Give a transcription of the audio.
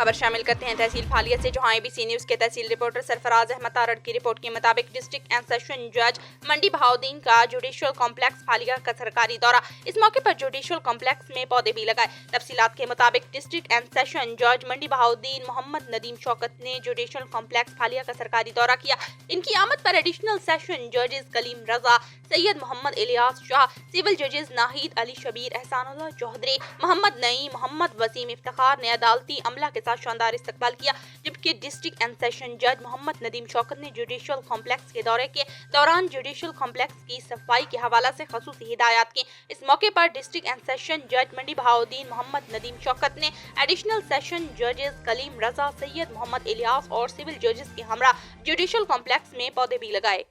खबर शामिल करते हैं तहसील फालिया से, जहां एबीसी न्यूज के तहसील रिपोर्टर सरफराज अहमद तारड़ की रिपोर्ट के मुताबिक डिस्ट्रिक्ट एंड सेशन जज मंडी बहाउद्दीन का जुडिशियल कॉम्प्लेक्स फालिया का सरकारी दौरा। इस मौके पर जुडिशियल कॉम्प्लेक्स में पौधे भी लगाए। तफसीलात के मुताबिक डिस्ट्रिक्ट एंड सेशन जज मंडी बहाउद्दीन मोहम्मद नदीम शौकत ने जुडिशियल कॉम्प्लेक्स फालिया का सरकारी दौरा किया। इनकी आमद पर एडिशनल सेशन जजेस कलीम रजा, सैयद मोहम्मद इलियास शाह, सिविल जजेस नाहिद अली शबीर, एहसानुल्लाह चौधरी, मोहम्मद नईम, मोहम्मद वसीम इफ्तिखार ने अदालती अमला के साथ शानदार इस्तकबाल किया। जबकि डिस्ट्रिक्ट एंड सेशन जज मोहम्मद नदीम शौकत ने जुडिशियल कॉम्प्लेक्स के दौरे के दौरान जुडिशियल कॉम्प्लेक्स की सफाई के हवाला से खसूसी हिदायत की। इस मौके पर डिस्ट्रिक्ट एंड सेशन जज मंडी बहाउद्दीन मोहम्मद नदीम शौकत ने एडिशनल सेशन जजेस कलीम रजा, सैयद मोहम्मद इलियास और सिविल जजेस के हमरा जुडिशियल कॉम्प्लेक्स में पौधे भी लगाए।